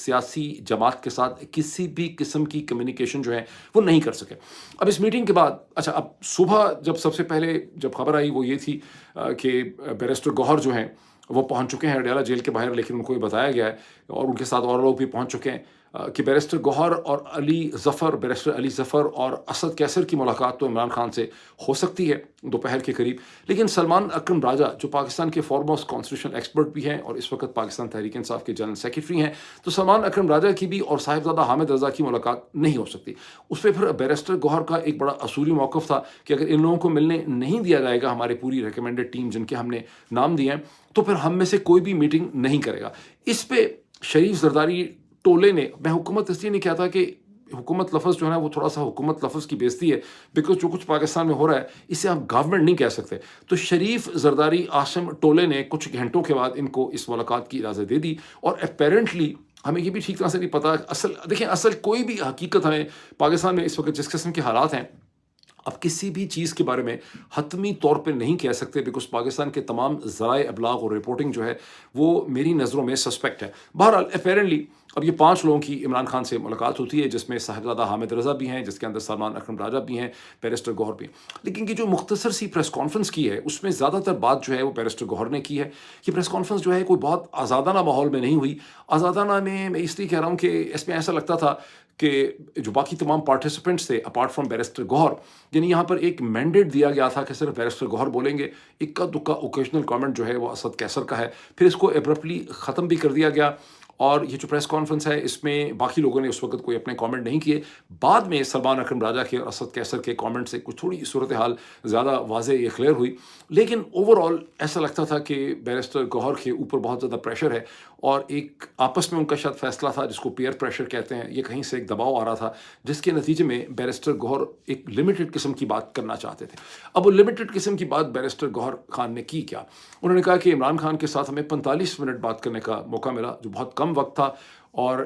سیاسی جماعت کے ساتھ کسی بھی قسم کی کمیونیکیشن جو ہے وہ نہیں کر سکے۔ اب اس میٹنگ کے بعد اچھا، اب صبح جب سب سے پہلے جب خبر آئی وہ یہ تھی کہ بیرسٹر گوہر جو ہیں وہ پہنچ چکے ہیں اڈیالہ جیل کے باہر، لیکن ان کو یہ بتایا گیا ہے اور ان کے ساتھ اور لوگ بھی پہنچ چکے ہیں کہ بیرسٹر گوہر اور بیرسٹر علی ظفر اور اسد کیسر کی ملاقات تو عمران خان سے ہو سکتی ہے دوپہر کے قریب، لیکن سلمان اکرم راجہ جو پاکستان کے فارموسٹ کانسٹیٹیوشنل ایکسپرٹ بھی ہیں اور اس وقت پاکستان تحریک انصاف کے جنرل سیکرٹری ہیں، تو سلمان اکرم راجہ کی بھی اور صاحبزادہ حامد رضا کی ملاقات نہیں ہو سکتی۔ اس پہ پھر بیرسٹر گوہر کا ایک بڑا اصولی موقف تھا کہ اگر ان لوگوں کو ملنے نہیں دیا جائے گا، ہمارے پوری ریکمینڈڈ ٹیم جن کے ہم نے نام دیے ہیں، تو پھر ہم میں سے کوئی بھی میٹنگ نہیں کرے گا۔ اس پہ شریف زرداری ٹولے نے، میں حکومت اس لیے نہیں کہتا کہ حکومت لفظ جو ہے نا وہ تھوڑا سا حکومت لفظ کی بےزتی ہے، بیکاز جو کچھ پاکستان میں ہو رہا ہے اسے آپ گورنمنٹ نہیں کہہ سکتے، تو شریف زرداری عاصم ٹولے نے کچھ گھنٹوں کے بعد ان کو اس ملاقات کی اجازت دے دی، اور اپیرنٹلی ہمیں یہ بھی ٹھیک طرح سے نہیں پتا اصل کوئی بھی حقیقت ہمیں پاکستان میں اس وقت جس قسم کے حالات ہیں، اب کسی بھی چیز کے بارے میں حتمی طور پہ نہیں کہہ سکتے، بیکاز پاکستان کے تمام ذرائع ابلاغ اور رپورٹنگ جو ہے وہ میری نظروں میں سسپیکٹ ہے۔ بہرحال اپیرنٹلی اب یہ 5 لوگوں کی عمران خان سے ملاقات ہوتی ہے، جس میں صاحبزادہ حامد رضا بھی ہیں، جس کے اندر سلمان اکرم راجہ بھی ہیں، بیرسٹر گوہر بھی ہیں۔ لیکن یہ جو مختصر سی پریس کانفرنس کی ہے اس میں زیادہ تر بات جو ہے وہ بیرسٹر گوہر نے کی ہے۔ یہ پریس کانفرنس جو ہے کوئی بہت آزادانہ ماحول میں نہیں ہوئی۔ آزادانہ میں اس لیے کہہ رہا ہوں کہ اس میں ایسا لگتا تھا کہ جو باقی تمام پارٹیسپینٹس تھے اپارٹ فرام بیرسٹر گوہر، یعنی یہاں پر ایک مینڈیٹ دیا گیا تھا کہ صرف بیرسٹر گوہر بولیں گے، اکا دکا اوکیشنل کامنٹ جو ہے وہ اسد کیسر کا ہے، پھر اس کو ابرپٹلی ختم بھی کر دیا گیا۔ اور یہ جو پریس کانفرنس ہے اس میں باقی لوگوں نے اس وقت کوئی اپنے کامنٹ نہیں کیے۔ بعد میں سلمان اکرم راجہ کے اور اسد کیسر کے کامنٹ سے کچھ تھوڑی صورتحال زیادہ واضح یہ کلیئر ہوئی، لیکن اوور آل ایسا لگتا تھا کہ بیرسٹر گوہر کے اوپر بہت زیادہ پریشر ہے، اور ایک آپس میں ان کا شاید فیصلہ تھا جس کو پیئر پریشر کہتے ہیں، یہ کہیں سے ایک دباؤ آ رہا تھا جس کے نتیجے میں بیرسٹر گوہر ایک لمیٹڈ قسم کی بات کرنا چاہتے تھے۔ اب وہ لمیٹڈ قسم کی بات بیرسٹر گوہر خان نے کی کیا؟ انہوں نے کہا کہ عمران خان کے ساتھ ہمیں 45 منٹ بات کرنے کا موقع ملا، جو بہت کم وقت تھا، اور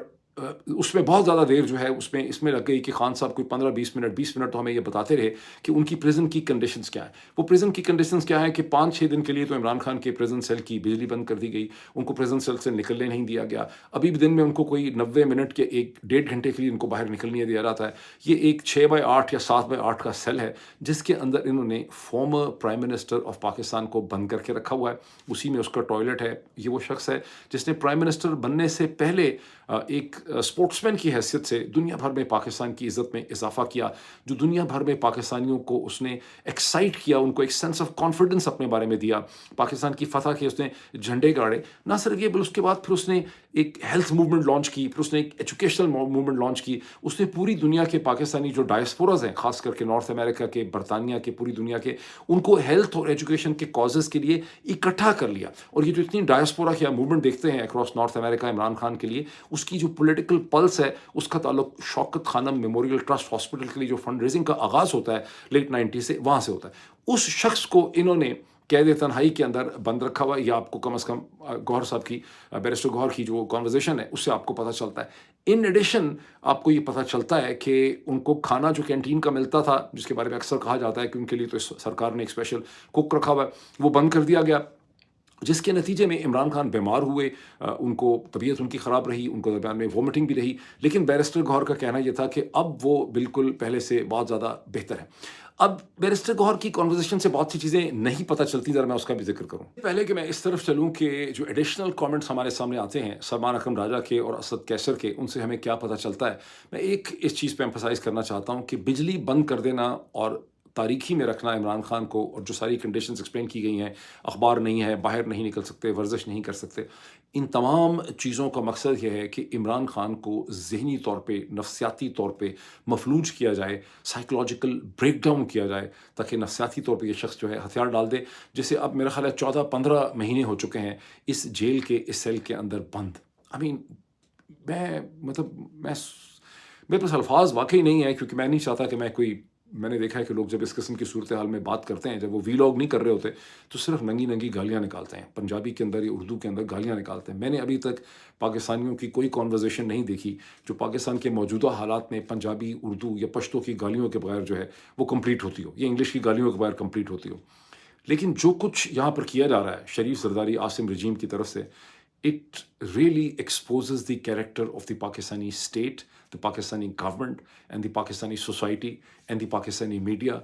اس میں بہت زیادہ دیر جو ہے اس میں لگ گئی کہ خان صاحب کوئی 15-20 منٹ 20 منٹ تو ہمیں یہ بتاتے رہے کہ ان کی پریزن کی کنڈیشنز کیا ہیں۔ وہ پریزن کی کنڈیشنز کیا ہیں کہ 5-6 دن کے لیے تو عمران خان کے پریزن سیل کی بجلی بند کر دی گئی، ان کو پریزن سیل سے نکلنے نہیں دیا گیا، ابھی بھی دن میں ان کو کوئی 90 منٹ کے 1-1.5 گھنٹے کے لیے ان کو باہر نکلنے دیا جاتا ہے۔ یہ ایک 6/8 یا 7/8 کا سیل ہے جس کے اندر انہوں نے former prime minister of Pakistan کو بند کر کے رکھا ہوا ہے، اسی میں اس کا ٹوائلٹ ہے۔ یہ وہ شخص ہے جس نے پرائم منسٹر بننے سے پہلے ایک اسپورٹس مین کی حیثیت سے دنیا بھر میں پاکستان کی عزت میں اضافہ کیا، جو دنیا بھر میں پاکستانیوں کو اس نے ایکسائٹ کیا، ان کو ایک سینس آف کانفیڈنس اپنے بارے میں دیا، پاکستان کی فتح کے اس نے جھنڈے گاڑے۔ نہ صرف یہ بل اس کے بعد پھر اس نے ایک ہیلتھ موومنٹ لانچ کی، پھر اس نے ایک ایجوکیشنل موومنٹ لانچ کی، اس نے پوری دنیا کے پاکستانی جو ڈائسپوراز ہیں، خاص کر کے نارتھ امریکہ کے، برطانیہ کے، پوری دنیا کے، ان کو ہیلتھ اور ایجوکیشن کے کازز کے لیے اکٹھا کر لیا۔ اور یہ جو اتنی ڈائسپورا کیا موومنٹ دیکھتے ہیں اکراس نارتھ امریکہ عمران خان کے لیے، اس کی جو پولیٹیکل پلس ہے اس کا تعلق شوکت خانم میموریل ٹرسٹ ہاسپٹل کے لیے جو فنڈ ریزنگ کا آغاز ہوتا ہے لیٹ 90 سے، وہاں سے ہوتا ہے۔ اس شخص کو انہوں نے قید تنہائی کے اندر بند رکھا ہوا ہے۔ یہ آپ کو کم از کم گوہر صاحب کی، بیرسٹر گوہر کی جو کانورزیشن ہے اس سے آپ کو پتہ چلتا ہے۔ ان ایڈیشن آپ کو یہ پتہ چلتا ہے کہ ان کو کھانا جو کینٹین کا ملتا تھا، جس کے بارے میں اکثر کہا جاتا ہے کہ ان کے لیے تو سرکار نے ایک اسپیشل کوک رکھا ہوا ہے، وہ بند کر دیا گیا، جس کے نتیجے میں عمران خان بیمار ہوئے، ان کو طبیعت ان کی خراب رہی، ان کو درمیان میں وومٹنگ بھی رہی، لیکن بیرسٹر گوہر کا کہنا یہ تھا کہ اب وہ بالکل پہلے سے بہت زیادہ بہتر ہے۔ اب بیرسٹر گوہر کی کانورزیشن سے بہت سی چیزیں نہیں پتہ چلتی، ذرا میں اس کا بھی ذکر کروں۔ پہلے کہ میں اس طرف چلوں کہ جو ایڈیشنل کامنٹس ہمارے سامنے آتے ہیں سلمان اکرم راجہ کے اور اسد کیسر کے، ان سے ہمیں کیا پتہ چلتا ہے، میں ایک اس چیز پہ ایمفسائز کرنا چاہتا ہوں کہ بجلی بند کر دینا اور تاریخی میں رکھنا عمران خان کو، اور جو ساری کنڈیشنز ایکسپلین کی گئی ہیں، اخبار نہیں ہے، باہر نہیں نکل سکتے، ورزش نہیں کر سکتے، ان تمام چیزوں کا مقصد یہ ہے کہ عمران خان کو ذہنی طور پہ، نفسیاتی طور پہ مفلوج کیا جائے، سائیکولوجیکل بریک ڈاؤن کیا جائے، تاکہ نفسیاتی طور پہ یہ شخص جو ہے ہتھیار ڈال دے، جسے اب میرا خیال ہے 14-15 مہینے ہو چکے ہیں اس جیل کے اس سیل کے اندر بند۔ میرے پاس الفاظ واقعی نہیں ہے، کیونکہ میں نہیں چاہتا کہ میں نے دیکھا ہے کہ لوگ جب اس قسم کی صورتحال میں بات کرتے ہیں، جب وہ ویلاگ نہیں کر رہے ہوتے تو صرف ننگی گالیاں نکالتے ہیں، پنجابی کے اندر یا اردو کے اندر گالیاں نکالتے ہیں۔ میں نے ابھی تک پاکستانیوں کی کوئی کانورزیشن نہیں دیکھی جو پاکستان کے موجودہ حالات میں پنجابی، اردو یا پشتو کی گالیوں کے بغیر جو ہے وہ کمپلیٹ ہوتی ہو، یا انگلش کی گالیوں کے بغیر کمپلیٹ ہوتی ہو۔ لیکن جو کچھ یہاں پر کیا جا رہا ہے شریف زرداری عاصم رجیم کی طرف سے، it really exposes the character of the Pakistani state, the Pakistani government, and the Pakistani society, and the Pakistani media,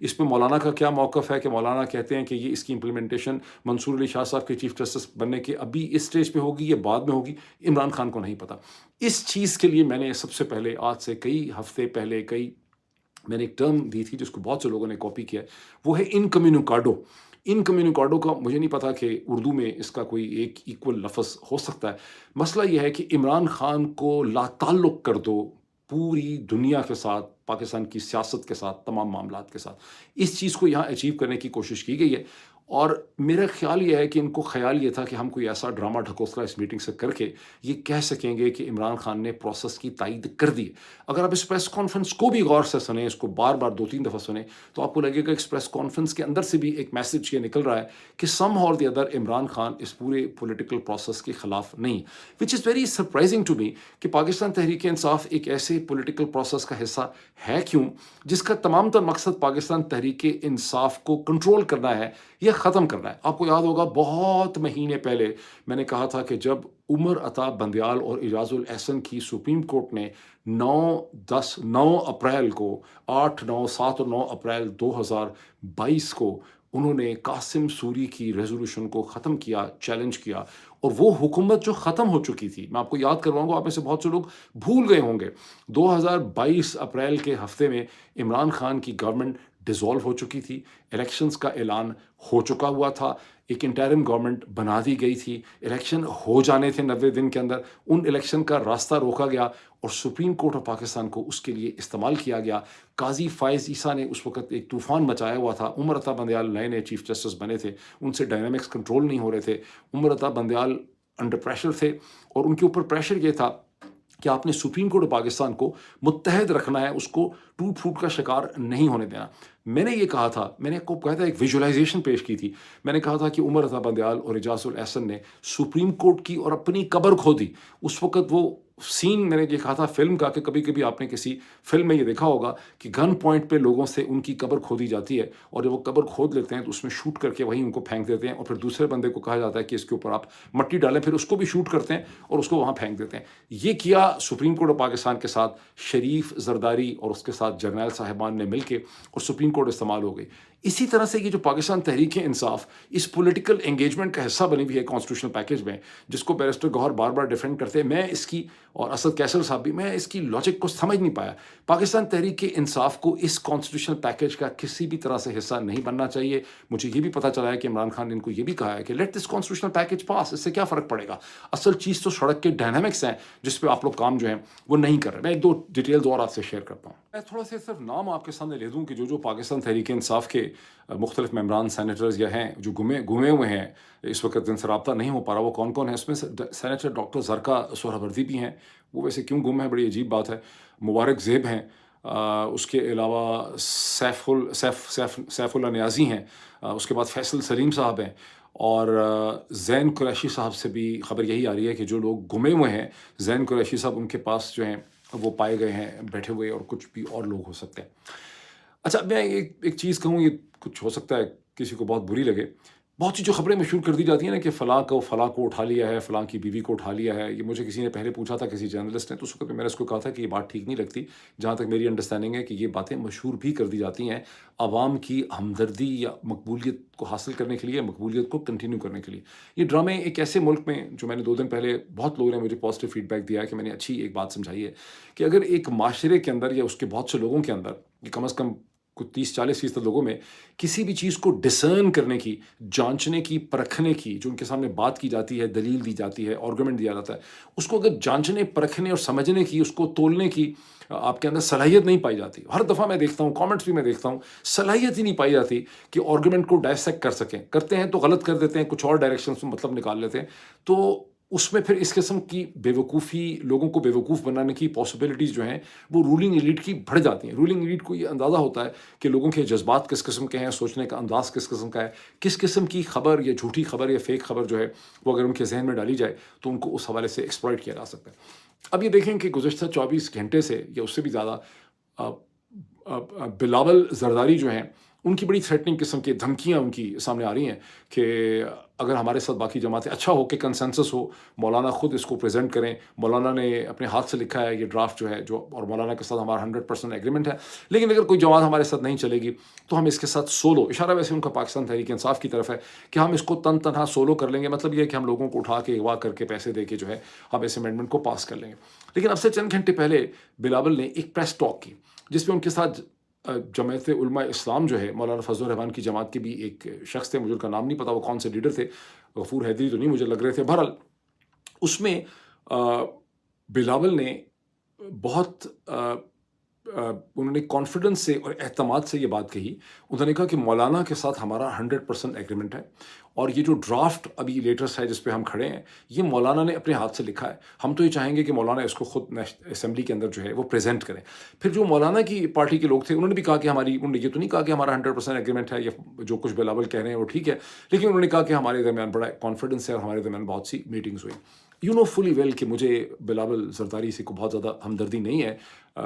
اس پہ مولانا کا کیا موقف ہے کہ مولانا کہتے ہیں کہ یہ اس کی امپلیمنٹیشن منصور علی شاہ صاحب کے چیف جسٹس بننے کے ابھی اس اسٹیج پہ ہوگی یا بعد میں ہوگی, عمران خان کو نہیں پتہ. اس چیز کے لیے میں نے سب سے پہلے آج سے کئی ہفتے پہلے میں نے ایک ٹرم دی تھی جس کو بہت سے لوگوں نے کاپی کیا, وہ ہے انکمیونیکاڈو. انکمیونیکاڈو کا مجھے نہیں پتا کہ اردو میں اس کا کوئی ایک ایکول لفظ ہو سکتا ہے. مسئلہ یہ ہے کہ عمران خان کو لا تعلق کر دو پوری دنیا کے ساتھ, پاکستان کی سیاست کے ساتھ, تمام معاملات کے ساتھ. اس چیز کو یہاں اچیو کرنے کی کوشش کی گئی ہے, اور میرا خیال یہ ہے کہ ان کو خیال یہ تھا کہ ہم کوئی ایسا ڈرامہ ڈھکوسلا اس میٹنگ سے کر کے یہ کہہ سکیں گے کہ عمران خان نے پروسیس کی تائید کر دی. اگر آپ اس پریس کانفرنس کو بھی غور سے سنیں, اس کو بار بار 2-3 دفعہ سنیں, تو آپ کو لگے گا اس پریس کانفرنس کے اندر سے بھی ایک میسج یہ نکل رہا ہے کہ some or the other Imran Khan اس پورے پولیٹیکل پروسیس کے خلاف نہیں. Which is very surprising to me کہ پاکستان تحریک انصاف ایک ایسے پولیٹیکل پروسیس کا حصہ ہے کیوں جس کا تمام تر مقصد پاکستان تحریک انصاف کو کنٹرول کرنا ہے یا ختم کرنا ہے. آپ کو یاد ہوگا بہت مہینے پہلے میں نے کہا تھا کہ جب عمر عطا بندیال اور اعجاز الاحسن کی سپریم کورٹ نے 9 اپریل کو 8, 9, 7 اور 9 اپریل 2022 کو انہوں نے قاسم سوری کی ریزولوشن کو ختم کیا, چیلنج کیا, اور وہ حکومت جو ختم ہو چکی تھی, میں آپ کو یاد کرواؤں گا, آپ میں سے بہت سے لوگ بھول گئے ہوں گے, 2022 اپریل کے ہفتے میں عمران خان کی گورنمنٹ ڈیزالو ہو چکی تھی, الیکشنز کا اعلان ہو چکا ہوا تھا, ایک انٹرم گورنمنٹ بنا دی گئی تھی, الیکشن ہو جانے تھے 90 دن کے اندر. ان الیکشن کا راستہ روکا گیا اور سپریم کورٹ آف پاکستان کو اس کے لیے استعمال کیا گیا. قاضی فائز عیسیٰ نے اس وقت ایک طوفان مچایا ہوا تھا. عمر عطا بندیال نئے چیف جسٹس بنے تھے, ان سے ڈائنامکس کنٹرول نہیں ہو رہے تھے. عمر عطا بندیال انڈر پریشر تھے, اور ان کے اوپر پریشر یہ تھا کہ آپ نے سپریم کورٹ آف پاکستان کو متحد رکھنا ہے, اس کو ٹوٹ پھوٹ کا شکار نہیں ہونے دینا. میں نے یہ کہا تھا, میں نے کو کہا تھا, ایک ویژولائزیشن پیش کی تھی. میں نے کہا تھا کہ عمر عطا بندیال اور اعجاز الاحسن نے سپریم کورٹ کی اور اپنی قبر کھو دی. اس وقت وہ سین میں نے یہ کہا تھا فلم کا, کہ کبھی کبھی آپ نے کسی فلم میں یہ دیکھا ہوگا کہ گن پوائنٹ پہ لوگوں سے ان کی قبر کھودی جاتی ہے, اور جب وہ قبر کھود لیتے ہیں تو اس میں شوٹ کر کے وہیں ان کو پھینک دیتے ہیں, اور پھر دوسرے بندے کو کہا جاتا ہے کہ اس کے اوپر آپ مٹی ڈالیں, پھر اس کو بھی شوٹ کرتے ہیں اور اس کو وہاں پھینک دیتے ہیں. یہ کیا سپریم کورٹ آف پاکستان کے ساتھ شریف زرداری اور اس کے ساتھ جرنیل صاحبان نے مل کے, اور سپریم کورٹ استعمال ہو گئی. اسی طرح سے یہ جو پاکستان تحریک انصاف اس پولیٹیکل انگیجمنٹ کا حصہ بنی ہوئی ہے کانسٹیٹیوشنل پیکج میں, جس کو بیرسٹر گوہر بار بار ڈیفینڈ کرتے ہیں, میں اس کی, اور اسد کیسر صاحب بھی, میں اس کی لاجک کو سمجھ نہیں پایا. پاکستان تحریک انصاف کو اس کانسٹیٹیوشنل پیکج کا کسی بھی طرح سے حصہ نہیں بننا چاہیے. مجھے یہ بھی پتہ چلا ہے کہ عمران خان نے ان کو یہ بھی کہا ہے کہ لیٹ دس کانسٹیٹیوشنل پیکج پاس, اس سے کیا فرق پڑے گا, اصل چیز تو سڑک کے ڈائنامکس ہیں جس پہ آپ لوگ کام جو ہیں وہ نہیں کر رہے. میں 1-2 ڈیٹیلز اور آپ سے شیئر کرتا ہوں. میں تھوڑا سا صرف نام آپ کے سامنے لے دوں کہ جو پاکستان تحریک انصاف کے مختلف ممبران سینیٹرز یا ہیں جو گمے ہوئے ہیں, اس وقت جن سے رابطہ نہیں ہو پا رہا, وہ کون کون ہیں. اس میں سینیٹر ڈاکٹر زرکا سہروردی بھی ہیں, وہ ویسے کیوں گم ہیں بڑی عجیب بات ہے. مبارک زیب ہیں, اس کے علاوہ سیف اللہ نیازی ہیں, اس کے بعد فیصل سلیم صاحب ہیں, اور زین قریشی صاحب سے بھی خبر یہی آ رہی ہے کہ جو لوگ گمے ہوئے ہیں, زین قریشی صاحب ان کے پاس جو ہیں وہ پائے گئے ہیں بیٹھے ہوئے, اور کچھ بھی اور لوگ ہو سکتے ہیں. اچھا, میں ایک چیز کہوں, یہ کچھ ہو سکتا ہے کسی کو بہت بری لگے. بہت سی جو خبریں مشہور کر دی جاتی ہیں نا کہ فلاں کو اٹھا لیا ہے, فلاں کی بیوی کو اٹھا لیا ہے. یہ مجھے کسی نے پہلے پوچھا تھا, کسی جرنلسٹ نے, تو اس وقت میں نے اس کو کہا تھا کہ یہ بات ٹھیک نہیں لگتی. جہاں تک میری انڈرسٹینڈنگ ہے کہ یہ باتیں مشہور بھی کر دی جاتی ہیں عوام کی ہمدردی یا مقبولیت کو حاصل کرنے کے لیے, مقبولیت کو کنٹینیو کرنے کے لیے. یہ ڈرامے ایک ایسے ملک میں, جو میں نے 2 دن پہلے بہت لوگوں نے مجھے پازیٹیو فیڈ بیک دیا ہے کہ میں نے اچھی ایک بات سمجھائی ہے کہ اگر ایک معاشرے کے اندر یا اس کے بہت سے لوگوں کے اندر, کم از کم کچھ 30-40% لوگوں میں کسی بھی چیز کو ڈسرن کرنے کی, جانچنے کی, پرکھنے کی, جو ان کے سامنے بات کی جاتی ہے, دلیل دی جاتی ہے, آرگومنٹ دیا جاتا ہے, اس کو اگر جانچنے, پرکھنے اور سمجھنے کی, اس کو تولنے کی آپ کے اندر صلاحیت نہیں پائی جاتی. ہر دفعہ میں دیکھتا ہوں, کامنٹس بھی میں دیکھتا ہوں, صلاحیت ہی نہیں پائی جاتی کہ آرگومنٹ کو ڈائسیکٹ کر سکیں. کرتے ہیں تو غلط کر دیتے ہیں, کچھ اور ڈائریکشن میں مطلب نکال لیتے ہیں. تو اس میں پھر اس قسم کی بیوقوفی, لوگوں کو بیوقوف بنانے کی پاسبلٹیز جو ہیں وہ رولنگ ایلیٹ کی بڑھ جاتی ہیں. رولنگ ایلیٹ کو یہ اندازہ ہوتا ہے کہ لوگوں کے جذبات کس قسم کے ہیں, سوچنے کا انداز کس قسم کا ہے, کس قسم کی خبر یا جھوٹی خبر یا فیک خبر جو ہے وہ اگر ان کے ذہن میں ڈالی جائے تو ان کو اس حوالے سے ایکسپلائٹ کیا جا سکتا ہے. اب یہ دیکھیں کہ گزشتہ 24 گھنٹے سے یا اس سے بھی زیادہ بلاول زرداری جو ہیں ان کی بڑی تھریٹنگ قسم کی دھمکیاں ان کی سامنے آ رہی ہیں کہ اگر ہمارے ساتھ باقی جماعتیں اچھا ہو کہ کنسنسس ہو، مولانا خود اس کو پریزنٹ کریں، مولانا نے اپنے ہاتھ سے لکھا ہے یہ ڈرافٹ جو ہے جو، اور مولانا کے ساتھ ہمارا 100% ایگریمنٹ ہے، لیکن اگر کوئی جماعت ہمارے ساتھ نہیں چلے گی تو ہم اس کے ساتھ سولو، اشارہ ویسے ان کا پاکستان تحریک انصاف کی طرف ہے کہ ہم اس کو تنہا سولو کر لیں گے، مطلب یہ ہے کہ ہم لوگوں کو اٹھا کے اغوا کر کے پیسے دے کے جو ہے ہم اس امینڈمنٹ کو پاس کر لیں گے۔ لیکن اب سے چند گھنٹے پہلے بلاول نے ایک پریس ٹاک کی جس میں ان کے ساتھ جماعت علماء اسلام جو ہے، مولانا فضل الرحمان کی جماعت کے بھی ایک شخص تھے، مجھے ان کا نام نہیں پتا وہ کون سے لیڈر تھے، غفور حیدری تو نہیں مجھے لگ رہے تھے، بہرحال اس میں بلاول نے بہت انہوں نے کانفیڈنس سے اور اعتماد سے یہ بات کہی، انہوں نے کہا کہ مولانا کے ساتھ ہمارا 100% ایگریمنٹ ہے، اور یہ جو ڈرافٹ ابھی لیٹسٹ ہے جس پہ ہم کھڑے ہیں یہ مولانا نے اپنے ہاتھ سے لکھا ہے، ہم تو یہ چاہیں گے کہ مولانا اس کو خود اسمبلی کے اندر جو ہے وہ پریزنٹ کریں۔ پھر جو مولانا کی پارٹی کے لوگ تھے انہوں نے بھی کہا کہ انہوں نے یہ تو نہیں کہا کہ ہمارا 100% ایگریمنٹ ہے، یہ جو کچھ بلاول کہہ رہے ہیں وہ ٹھیک ہے، لیکن انہوں نے کہا کہ ہمارے درمیان بڑا کانفیڈنس ہے اور ہمارے درمیان بہت سی میٹنگز ہوئی۔ یو نو فلی ویل کہ مجھے بلاول زرداری سے کو بہت زیادہ ہمدردی نہیں ہے،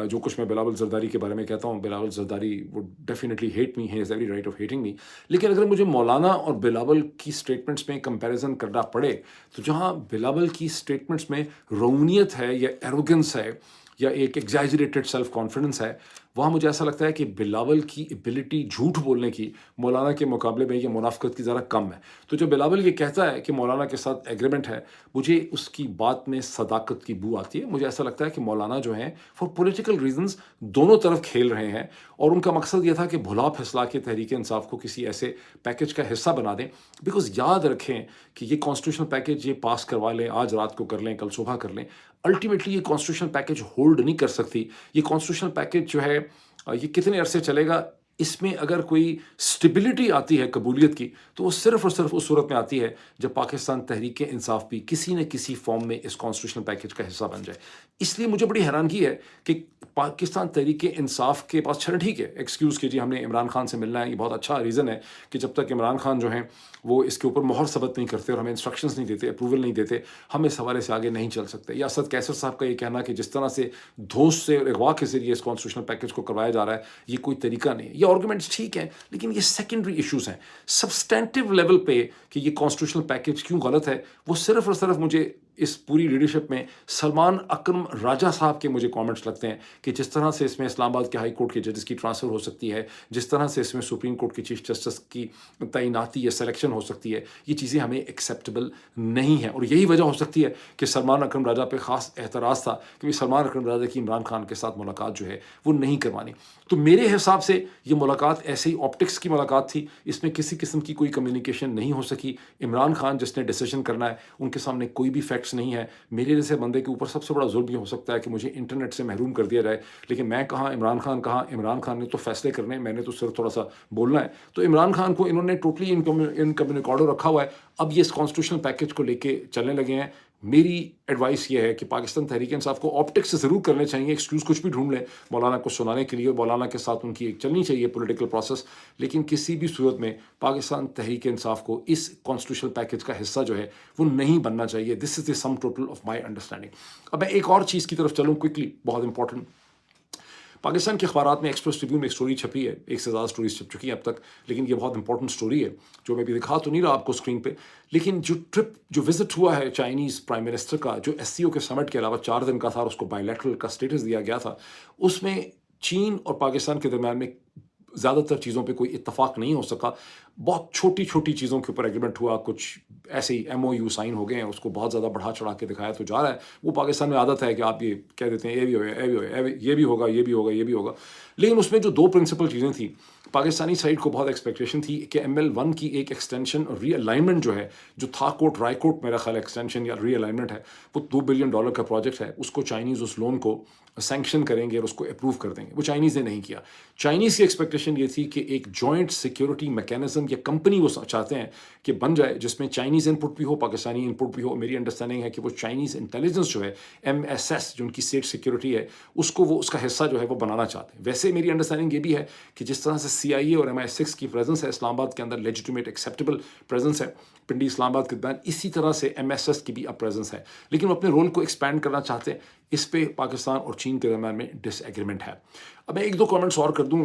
جو کچھ میں بلاول زرداری کے بارے میں کہتا ہوں، بلاول زرداری وہ definitely hate me, has every right of hating me, لیکن اگر مجھے مولانا اور بلاول کی اسٹیٹمنٹس میں کمپیریزن کرنا پڑے تو جہاں بلاول کی اسٹیٹمنٹس میں رونیت ہے یا ایروگنس ہے یا ایک ایگزیجریٹڈ سیلف کانفیڈنس ہے، وہاں مجھے ایسا لگتا ہے کہ بلاول کی ایبلٹی جھوٹ بولنے کی مولانا کے مقابلے میں یہ منافقت کی ذرا کم ہے۔ تو جب بلاول یہ کہتا ہے کہ مولانا کے ساتھ ایگریمنٹ ہے، مجھے اس کی بات میں صداقت کی بو آتی ہے، مجھے ایسا لگتا ہے کہ مولانا جو ہیں فار پولیٹیکل ریزنز دونوں طرف کھیل رہے ہیں، اور ان کا مقصد یہ تھا کہ بھلا پھسلا کے تحریک انصاف کو کسی ایسے پیکج کا حصہ بنا دیں، بیکاز یاد رکھیں کہ یہ کانسٹیٹیوشنل پیکج یہ پاس کروا لیں، آج رات کو کر لیں، کل صبح کر لیں، الٹیمیٹلی یہ کانسٹیٹیوشنل پیکج ہولڈ نہیں کر سکتی۔ یہ کانسٹیٹیوشنل پیکج جو ہے یہ کتنے عرصے چلے گا؟ اس میں اگر کوئی سٹیبلٹی آتی ہے قبولیت کی تو وہ صرف اور صرف اس صورت میں آتی ہے جب پاکستان تحریک انصاف بھی کسی نہ کسی فارم میں اس کانسٹیٹیوشنل پیکج کا حصہ بن جائے۔ اس لیے مجھے بڑی حیرانگی ہے کہ پاکستان تحریک انصاف کے پاس، چلیں ٹھیک ہے ایکسکیوز کیجیے ہم نے عمران خان سے ملنا ہے، یہ بہت اچھا ریزن ہے کہ جب تک عمران خان جو ہیں وہ اس کے اوپر مہر ثبت نہیں کرتے اور ہمیں انسٹرکشنز نہیں دیتے، اپروول نہیں دیتے، ہم اس حوالے سے آگے نہیں چل سکتے۔ یا اسد کیسر صاحب کا یہ کہنا کہ جس طرح سے دھوس سے اور اغوا کے ذریعے اس کانسٹیٹیوشنل پیکج کو کروایا جا رہا ہے یہ کوئی طریقہ نہیں۔ یہ آرگومنٹس ٹھیک ہیں لیکن یہ سیکنڈری ایشوز ہیں، سبسٹینٹیو لیول پہ کہ یہ کانسٹیٹیوشنل پیکج کیوں غلط ہے وہ صرف اور صرف مجھے اس پوری لیڈرشپ میں سلمان اکرم راجہ صاحب کے مجھے کامنٹس لگتے ہیں کہ جس طرح سے اس میں اسلام آباد کے ہائی کورٹ کے ججز کی ٹرانسفر ہو سکتی ہے، جس طرح سے اس میں سپریم کورٹ کے چیف جسٹس کی تعیناتی یا سلیکشن ہو سکتی ہے، یہ چیزیں ہمیں ایکسیپٹیبل نہیں ہیں، اور یہی وجہ ہو سکتی ہے کہ سلمان اکرم راجہ پہ خاص اعتراض تھا کہ سلمان اکرم راجہ کی عمران خان کے ساتھ ملاقات جو ہے وہ نہیں کروانی۔ تو میرے حساب سے یہ ملاقات ایسے ہی آپٹکس کی ملاقات تھی، اس میں کسی قسم کی کوئی کمیونیکیشن نہیں ہو سکی۔ عمران خان جس نے ڈیسیژن کرنا ہے ان کے سامنے کوئی بھی فیکٹس نہیں ہے۔ میرے جیسے بندے کے اوپر سب سے بڑا ظلم یہ ہو سکتا ہے کہ مجھے انٹرنیٹ سے محروم کر دیا جائے، لیکن میں کہاں، عمران خان کہاں، عمران خان نے تو فیصلے کرنے ہیں، میں نے تو صرف تھوڑا سا بولنا ہے۔ تو عمران خان کو انہوں نے ٹوٹلی انکمیونیکاڈو رکھا ہوا ہے، اب یہ اس کانسٹیٹیوشنل پیکج کو لے کے چلنے لگے ہیں۔ میری ایڈوائس یہ ہے کہ پاکستان تحریک انصاف کو آپٹکس سے ضرور کرنے چاہیے، ایکسکیوز کچھ بھی ڈھونڈ لیں مولانا کو سنانے کے لیے، مولانا کے ساتھ ان کی ایک چلنی چاہیے پولیٹیکل پروسیس، لیکن کسی بھی صورت میں پاکستان تحریک انصاف کو اس کانسٹیٹیوشنل پیکج کا حصہ جو ہے وہ نہیں بننا چاہیے۔ This is the sum total of my understanding. اب میں ایک اور چیز کی طرف چلوں کوئکلی، بہت امپورٹنٹ۔ پاکستان کے اخبارات میں ایکسپریس ٹریبیون میں ایک سٹوری چھپی ہے، ایک سے زیادہ سٹوریز چھپ چکی ہیں اب تک، لیکن یہ بہت امپورٹنٹ سٹوری ہے جو میں بھی دکھا تو نہیں رہا آپ کو اسکرین پہ، لیکن جو وزٹ ہوا ہے چائنیز پرائم منسٹر کا، جو ایس سی او کے سمٹ کے علاوہ 4 دن کا تھا اور اس کو بائی لیٹرل کا اسٹیٹس دیا گیا تھا، اس میں چین اور پاکستان کے درمیان میں زیادہ تر چیزوں پہ کوئی اتفاق نہیں ہو سکا، بہت چھوٹی چھوٹی چیزوں کے اوپر ایگریمنٹ ہوا، کچھ ایسے ہی ایم او یو سائن ہو گئے ہیں، اس کو بہت زیادہ بڑھا چڑھا کے دکھایا تو جا رہا ہے۔ وہ پاکستان میں عادت ہے کہ آپ یہ کہہ دیتے ہیں یہ بھی ہوگا، یہ بھی ہوگا، یہ بھی ہوگا، لیکن اس میں جو 2 پرنسپل چیزیں تھیں، پاکستانی سائڈ کو بہت ایکسپیکٹیشن تھی کہ ML1 کی ایک ایکسٹینشن اور ری الائنمنٹ جو ہے، جو تھا کوٹ رائے کوٹ میرا خیال ایکسٹینشن یا ری الائنمنٹ ہے، وہ $2 بلین کا پروجیکٹ ہے، اس کو چائنیز اس لون کو سینکشن کریں گے اور اس کو اپروو کر دیں گے، وہ چائنیز نے نہیں کیا۔ چائنیز کی ایکسپیکٹیشن یہ تھی کہ ایک جوائنٹ سیکیورٹی میکینزم یا کمپنی وہ چاہتے ہیں کہ بن جائے جس میں چائنیز ان پٹ بھی ہو، پاکستانی ان پٹ بھی ہو۔ میری انڈرسٹینڈنگ ہے کہ وہ چائنیز انٹیلیجنس جو ہے MSS جو ان کی اسٹیٹ سیکیورٹی ہے، اس کو وہ اس کا حصہ جو ہے وہ بنانا چاہتے ہیں۔ ویسے میری انڈرسٹینڈنگ یہ بھی ہے کہ جس طرح سے CIA اور MI6 کی پریزنس ہے اسلام آباد کے اندر، لیجیٹیمیٹ ایکسیپٹیبل پریزنس ہے پنڈی اسلام آباد کے درمیان، اسی طرح سے MSS کی بھی اب پریزنس ہے، لیکن وہ اپنے رول کو ایکسپینڈ کرنا چاہتے ہیں۔ اس پہ پاکستان اور چین کے درمیان میں ڈس ایگریمنٹ ہے۔ اب میں 1-2 کامنٹس اور کر دوں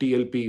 TLP,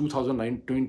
2009, 20,